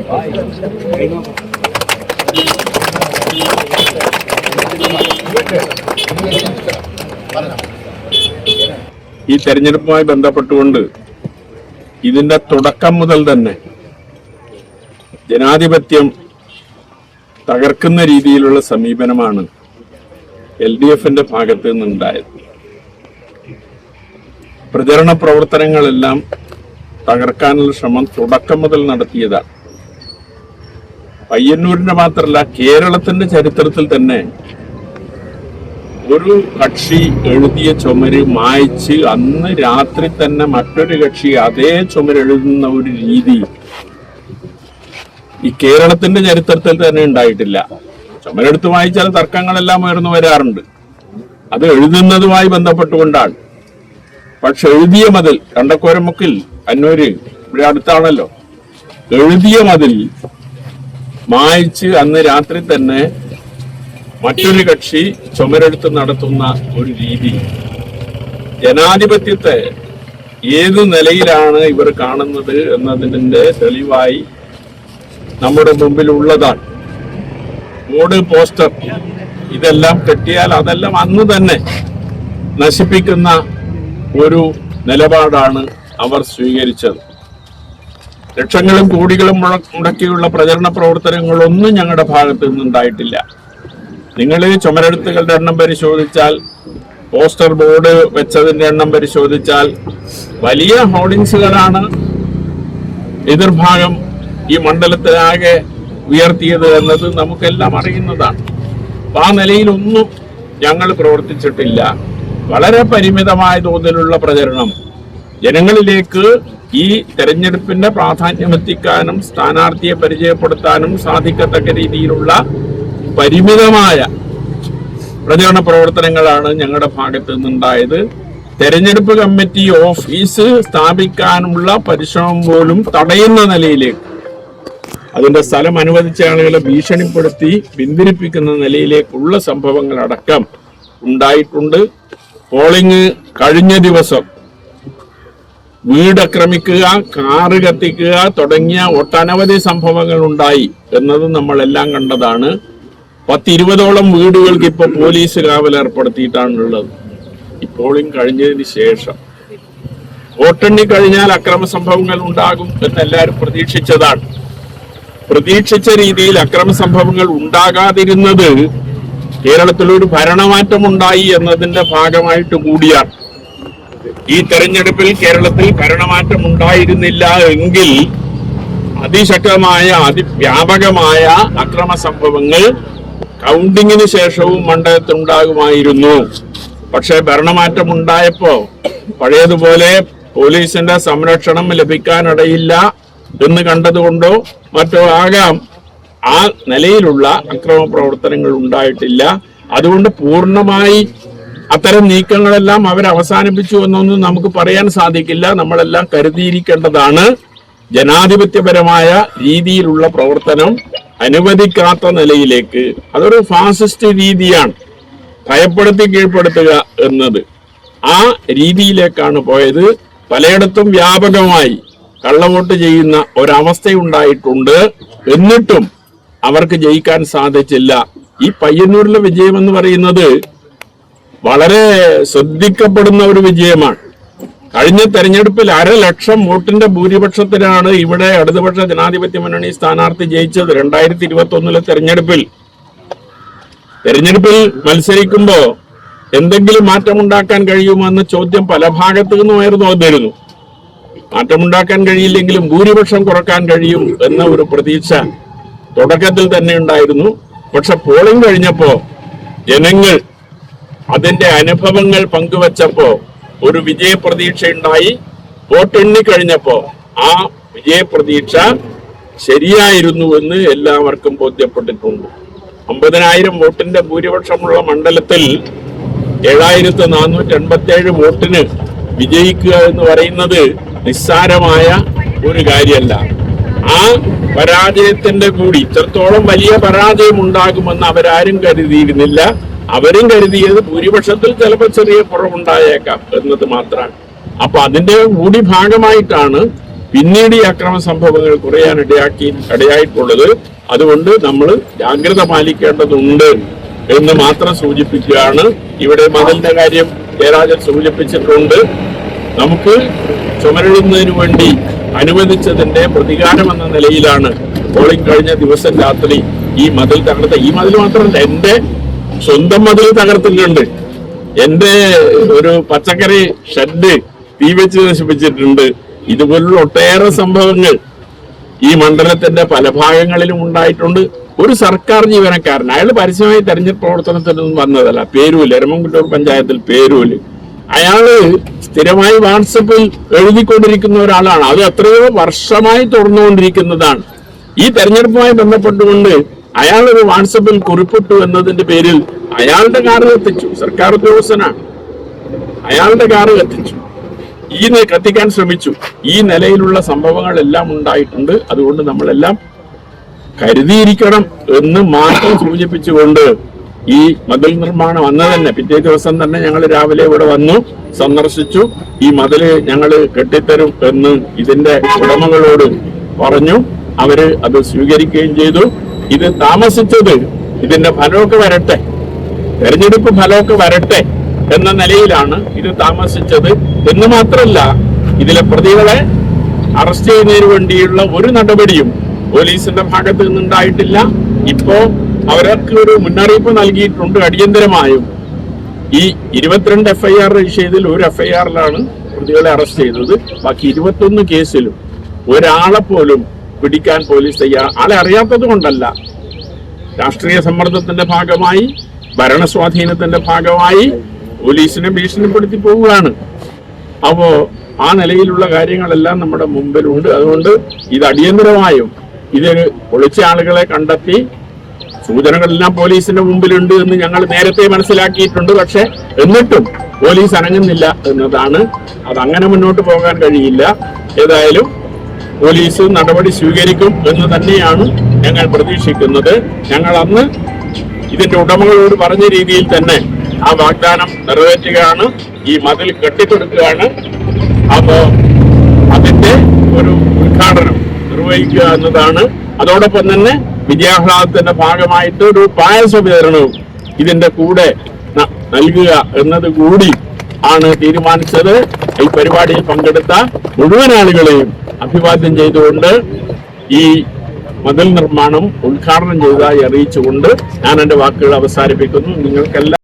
ഈ തെരഞ്ഞെടുപ്പുമായി ബന്ധപ്പെട്ടുകൊണ്ട് ഇതിന്റെ തുടക്കം മുതൽ തന്നെ ജനാധിപത്യം തകർക്കുന്ന രീതിയിലുള്ള സമീപനമാണ് LDFന്റെ ഭാഗത്ത് നിന്നുണ്ടായത്. പ്രചരണ പ്രവർത്തനങ്ങളെല്ലാം തകർക്കാനുള്ള ശ്രമം തുടക്കം മുതൽ നടത്തിയതാണ്. പയ്യന്നൂരിന്റെ മാത്രമല്ല, കേരളത്തിന്റെ ചരിത്രത്തിൽ തന്നെ ഒരു കക്ഷി എഴുതിയ ചുമര് മായ്ച്ച് അന്ന് രാത്രി തന്നെ മറ്റൊരു കക്ഷി അതേ ചുമരെഴുതുന്ന ഒരു രീതി ഈ കേരളത്തിന്റെ ചരിത്രത്തിൽ തന്നെ ഉണ്ടായിട്ടില്ല. ചുമരെടുത്ത് വായിച്ചാൽ തർക്കങ്ങളെല്ലാം ഉയർന്നു വരാറുണ്ട്. അത് എഴുതുന്നതുമായി ബന്ധപ്പെട്ടുകൊണ്ടാണ്. പക്ഷെ എഴുതിയ മതിൽ കണ്ടക്കോരമുക്കിൽ അന്നൂര് ഇവിടെ അടുത്താണല്ലോ, എഴുതിയ മതിൽ മായ്ച്ച് അന്ന് രാത്രി തന്നെ മറ്റൊരു കക്ഷി ചുമരെടുത്ത് നടത്തുന്ന ഒരു രീതി ജനാധിപത്യത്തെ ഏതു നിലയിലാണ് ഇവർ കാണുന്നത് എന്നതിന്റെ തെളിവായി നമ്മുടെ മുമ്പിൽ ഉള്ളതാണ്. ബോർഡ്, പോസ്റ്റർ ഇതെല്ലാം കെട്ടിയാൽ അതെല്ലാം അന്ന് തന്നെ നശിപ്പിക്കുന്ന ഒരു നിലപാടാണ് അവർ സ്വീകരിച്ചത്. ലക്ഷങ്ങളും കോടികളും മുടക്കിയുള്ള പ്രചരണ പ്രവർത്തനങ്ങളൊന്നും ഞങ്ങളുടെ ഭാഗത്ത് നിന്നുണ്ടായിട്ടില്ല. നിങ്ങൾ ചുമരെഴുത്തുകളുടെ എണ്ണം പരിശോധിച്ചാൽ, പോസ്റ്റർ ബോർഡ് വെച്ചതിന്റെ എണ്ണം പരിശോധിച്ചാൽ വലിയ ഹോർഡിങ്സുകളാണ് എതിർഭാഗം ഈ മണ്ഡലത്തിലാകെ ഉയർത്തിയത് എന്നത് നമുക്കെല്ലാം അറിയുന്നതാണ്. അപ്പൊ ആ നിലയിലൊന്നും ഞങ്ങൾ പ്രവർത്തിച്ചിട്ടില്ല. വളരെ പരിമിതമായ തോതിലുള്ള പ്രചരണം ജനങ്ങളിലേക്ക് ഈ തെരഞ്ഞെടുപ്പിന്റെ പ്രാധാന്യം എത്തിക്കാനും സ്ഥാനാർത്ഥിയെ പരിചയപ്പെടുത്താനും സാധിക്കത്തക്ക രീതിയിലുള്ള പരിമിതമായ പ്രചരണ പ്രവർത്തനങ്ങളാണ് ഞങ്ങളുടെ ഭാഗത്ത് നിന്നുണ്ടായത്. തെരഞ്ഞെടുപ്പ് കമ്മിറ്റി ഓഫീസ് സ്ഥാപിക്കാനുള്ള പരിശ്രമം പോലും തടയുന്ന നിലയിലേക്ക്, അതിന്റെ സ്ഥലം അനുവദിച്ച ആളുകളെ ഭീഷണിപ്പെടുത്തി പിന്തിരിപ്പിക്കുന്ന നിലയിലേക്കുള്ള സംഭവങ്ങൾ അടക്കം ഉണ്ടായിട്ടുണ്ട്. പോളിംഗ് കഴിഞ്ഞ ദിവസം വീട് ആക്രമിക്കുക, കാറ് കത്തിക്കുക തുടങ്ങിയ ഒട്ടനവധി സംഭവങ്ങൾ ഉണ്ടായി എന്നത് നമ്മളെല്ലാം കണ്ടതാണ്. 10-20ഓളം വീടുകൾക്ക് ഇപ്പോൾ പോലീസ് കാവൽ ഏർപ്പെടുത്തിയിട്ടാണുള്ളത്. ഈ പോളിംഗ് കഴിഞ്ഞതിന് ശേഷം വോട്ടെണ്ണി കഴിഞ്ഞാൽ അക്രമ സംഭവങ്ങൾ ഉണ്ടാകും എന്നെല്ലാവരും പ്രതീക്ഷിച്ചതാണ്. പ്രതീക്ഷിച്ച രീതിയിൽ അക്രമ സംഭവങ്ങൾ ഉണ്ടാകാതിരുന്നത് കേരളത്തിലൊരു ഭരണമാറ്റം ഉണ്ടായി എന്നതിന്റെ ഭാഗമായിട്ട് കൂടിയാണ്. ഈ തെരഞ്ഞെടുപ്പിൽ കേരളത്തിൽ ഭരണമാറ്റം ഉണ്ടായിരുന്നില്ല എങ്കിൽ അതിശക്തമായ അതിവ്യാപകമായ അക്രമ സംഭവങ്ങൾ കൗണ്ടിങ്ങിന് ശേഷവും മണ്ഡലത്തിൽ ഉണ്ടാകുമായിരുന്നു. പക്ഷെ ഭരണമാറ്റം ഉണ്ടായപ്പോ പഴയതുപോലെ പോലീസിന്റെ സംരക്ഷണം ലഭിക്കാനിടയില്ല എന്ന് കണ്ടതുകൊണ്ടോ മറ്റോ ആകാം ആ നിലയിലുള്ള അക്രമ പ്രവർത്തനങ്ങൾ ഉണ്ടായിട്ടില്ല. അതുകൊണ്ട് പൂർണ്ണമായി അത്തരം നീക്കങ്ങളെല്ലാം അവർ അവസാനിപ്പിച്ചു എന്നൊന്നും നമുക്ക് പറയാൻ സാധിക്കില്ല. നമ്മളെല്ലാം കരുതിയിരിക്കേണ്ടതാണ്. ജനാധിപത്യപരമായ രീതിയിലുള്ള പ്രവർത്തനം അനുവദിക്കാത്ത നിലയിലേക്ക്, അതൊരു ഫാസിസ്റ്റ് രീതിയാണ്, ഭയപ്പെടുത്തി കീഴ്പ്പെടുത്തുക എന്നത്. ആ രീതിയിലേക്കാണ് പോയത്. പലയിടത്തും വ്യാപകമായി കള്ളവോട്ട് ചെയ്യുന്ന ഒരവസ്ഥയുണ്ടായിട്ടുണ്ട്. എന്നിട്ടും അവർക്ക് ജയിക്കാൻ സാധിച്ചില്ല. ഈ പയ്യന്നൂരിലെ വിജയം എന്ന് പറയുന്നത് വളരെ ശ്രദ്ധിക്കപ്പെടുന്ന ഒരു വിജയമാണ്. കഴിഞ്ഞ തെരഞ്ഞെടുപ്പിൽ 1,00,000 വോട്ടിന്റെ ഭൂരിപക്ഷത്തിലാണ് ഇവിടെ ഇടതുപക്ഷ ജനാധിപത്യ മുന്നണി സ്ഥാനാർത്ഥി ജയിച്ചത്. 2021 തെരഞ്ഞെടുപ്പിൽ മത്സരിക്കുമ്പോ എന്തെങ്കിലും മാറ്റമുണ്ടാക്കാൻ കഴിയുമോ എന്ന ചോദ്യം പല ഭാഗത്തു നിന്നും ഉയർന്നു വന്നിരുന്നു. മാറ്റമുണ്ടാക്കാൻ കഴിയില്ലെങ്കിലും ഭൂരിപക്ഷം കുറക്കാൻ കഴിയും എന്ന ഒരു പ്രതീക്ഷ തുടക്കത്തിൽ തന്നെ ഉണ്ടായിരുന്നു. പക്ഷെ പോളിംഗ് കഴിഞ്ഞപ്പോ ജനങ്ങൾ അതിന്റെ അനുഭവങ്ങൾ പങ്കുവച്ചപ്പോ ഒരു വിജയപ്രതീക്ഷ ഉണ്ടായി. വോട്ടെണ്ണി കഴിഞ്ഞപ്പോ ആ വിജയപ്രതീക്ഷ ശരിയായിരുന്നു എന്ന് എല്ലാവർക്കും ബോധ്യപ്പെട്ടിട്ടുണ്ട്. 50,000 വോട്ടിന്റെ ഭൂരിപക്ഷമുള്ള മണ്ഡലത്തിൽ 7,487 വോട്ടിന് വിജയിക്കുക എന്ന് പറയുന്നത് നിസ്സാരമായ ഒരു കാര്യമല്ല. ആ പരാജയത്തിന്റെ കൂടി ഇത്രത്തോളം വലിയ പരാജയം ഉണ്ടാകുമെന്ന് അവരാരും കരുതിയിരുന്നില്ല. അവരും കരുതിയത് ഭൂരിപക്ഷത്തിൽ ചിലപ്പോൾ ചെറിയ കുറവുണ്ടായേക്കാം എന്നത് മാത്രമാണ്. അപ്പൊ അതിന്റെ കൂടി ഭാഗമായിട്ടാണ് പിന്നീട് ഈ അക്രമ സംഭവങ്ങൾ കുറയാൻ ഇടയായിട്ടുള്ളത്. അതുകൊണ്ട് നമ്മൾ ജാഗ്രത പാലിക്കേണ്ടതുണ്ട് എന്ന് മാത്രം സൂചിപ്പിക്കുകയാണ്. ഇവിടെ മതിലിന്റെ കാര്യം ജയരാജൻ സൂചിപ്പിച്ചിട്ടുണ്ട്. നമുക്ക് ചുമരെഴുന്നതിന് വേണ്ടി അനുവദിച്ചതിന്റെ പ്രതികാരം എന്ന നിലയിലാണ് പോളിംഗ് കഴിഞ്ഞ ദിവസം രാത്രി ഈ മതിൽ തകർത്ത. ഈ മതിൽ മാത്രമല്ല, എന്റെ സ്വന്തം മതിൽ തകർത്തിട്ടുണ്ട്. എന്റെ ഒരു പച്ചക്കറി ഷെഡ് തീ വെച്ച് നശിപ്പിച്ചിട്ടുണ്ട്. ഇതുപോലുള്ള ഒട്ടേറെ സംഭവങ്ങൾ ഈ മണ്ഡലത്തിന്റെ പല ഭാഗങ്ങളിലും ഉണ്ടായിട്ടുണ്ട്. ഒരു സർക്കാർ ജീവനക്കാരൻ, അയാൾ പരസ്യമായി തെരഞ്ഞെടുപ്പ് പ്രവർത്തനത്തിനൊന്നും വന്നതല്ല, പേരൂല്, എരമംകുറ്റൂർ പഞ്ചായത്തിൽ പേരൂല്, അയാള് സ്ഥിരമായി വാട്സപ്പിൽ എഴുതിക്കൊണ്ടിരിക്കുന്ന ഒരാളാണ്. അത് എത്രയോ വർഷമായി തുറന്നുകൊണ്ടിരിക്കുന്നതാണ്. ഈ തെരഞ്ഞെടുപ്പുമായി ബന്ധപ്പെട്ടുകൊണ്ട് അയാൾ ഒരു വാട്സപ്പിൽ കുറിപ്പിട്ടു എന്നതിന്റെ പേരിൽ അയാളുടെ കാറ് കത്തിച്ചു. സർക്കാർ ഉദ്യോഗസ്ഥനാണ്, അയാളുടെ കാറ് കത്തിച്ചു, കത്തിക്കാൻ ശ്രമിച്ചു. ഈ നിലയിലുള്ള സംഭവങ്ങളെല്ലാം ഉണ്ടായിട്ടുണ്ട്. അതുകൊണ്ട് നമ്മളെല്ലാം കരുതിയിരിക്കണം എന്ന് മാത്രം സൂചിപ്പിച്ചുകൊണ്ട് ഈ മതിൽ നിർമ്മാണം അന്ന് തന്നെ പിറ്റേ ദിവസം തന്നെ ഞങ്ങൾ രാവിലെ ഇവിടെ വന്നു സന്ദർശിച്ചു. ഈ മതില് ഞങ്ങൾ കെട്ടിത്തരും എന്ന് ഇതിന്റെ ഉടമകളോട് പറഞ്ഞു. അവര് അത് സ്വീകരിക്കുകയും ചെയ്തു. ഇത് താമസിച്ചത് ഇതിന്റെ ഫലമൊക്കെ വരട്ടെ, തെരഞ്ഞെടുപ്പ് ഫലമൊക്കെ വരട്ടെ എന്ന നിലയിലാണ് ഇത് താമസിച്ചത് എന്ന് മാത്രമല്ല, ഇതിലെ പ്രതികളെ അറസ്റ്റ് ചെയ്യുന്നതിന് വേണ്ടിയുള്ള ഒരു നടപടിയും പോലീസിന്റെ ഭാഗത്ത് നിന്നുണ്ടായിട്ടില്ല. ഇപ്പോ അവർക്ക് ഒരു മുന്നറിയിപ്പ് നൽകിയിട്ടുണ്ട്. അടിയന്തരമായും ഈ 22 FIR രജിസ്റ്റർ ചെയ്തതിൽ ഒരു FIR-ലാണ് പ്രതികളെ അറസ്റ്റ് ചെയ്തത്. ബാക്കി 21 കേസിലും ഒരാളെ പോലും പിടിക്കാൻ പോലീസ് ആളെ അറിയാത്തത് കൊണ്ടല്ല, രാഷ്ട്രീയ സമ്മർദ്ദത്തിന്റെ ഭാഗമായി, ഭരണസ്വാധീനത്തിന്റെ ഭാഗമായി പോലീസിനെ ഭീഷണിപ്പെടുത്തി പോവുകയാണ്. അപ്പോ ആ നിലയിലുള്ള കാര്യങ്ങളെല്ലാം നമ്മുടെ മുമ്പിലുണ്ട്. അതുകൊണ്ട് ഇത് അടിയന്തരമായും ഇതൊരു ഒളിച്ച ആളുകളെ കണ്ടെത്തി, സൂചനകളെല്ലാം പോലീസിന്റെ മുമ്പിലുണ്ട് എന്ന് ഞങ്ങൾ നേരത്തെ മനസ്സിലാക്കിയിട്ടുണ്ട്. പക്ഷെ എന്നിട്ടും പോലീസ് അനങ്ങുന്നില്ല എന്നതാണ്. അതങ്ങനെ മുന്നോട്ട് പോകാൻ കഴിയില്ല. ഏതായാലും പോലീസ് നടപടി സ്വീകരിക്കും എന്ന് തന്നെയാണ് ഞങ്ങൾ പ്രതീക്ഷിക്കുന്നത്. ഞങ്ങൾ അന്ന് ഇതിന്റെ ഉടമകളോട് പറഞ്ഞ രീതിയിൽ തന്നെ ആ വാഗ്ദാനം നിറവേറ്റുകയാണ്. ഈ മതിൽ കെട്ടിക്കൊടുക്കുകയാണ്. അപ്പോ അതിന്റെ ഒരു ഉദ്ഘാടനം നിർവഹിക്കുക എന്നതാണ്. അതോടൊപ്പം തന്നെ വിജയാഹ്ലാദത്തിന്റെ ഭാഗമായിട്ട് ഒരു പായസ വിതരണവും ഇതിന്റെ കൂടെ നൽകുക എന്നത് കൂടി ആണ് തീരുമാനിച്ചത്. ഈ പരിപാടിയിൽ പങ്കെടുത്ത മുഴുവൻ ആളുകളെയും അഭിവാദ്യം ചെയ്തുകൊണ്ട് ഈ മതിൽ നിർമ്മാണം ഉദ്ഘാടനം ചെയ്തതായി അറിയിച്ചുകൊണ്ട് ഞാൻ എന്റെ വാക്കുകൾ അവസാനിപ്പിക്കുന്നു. നിങ്ങൾക്കെല്ലാം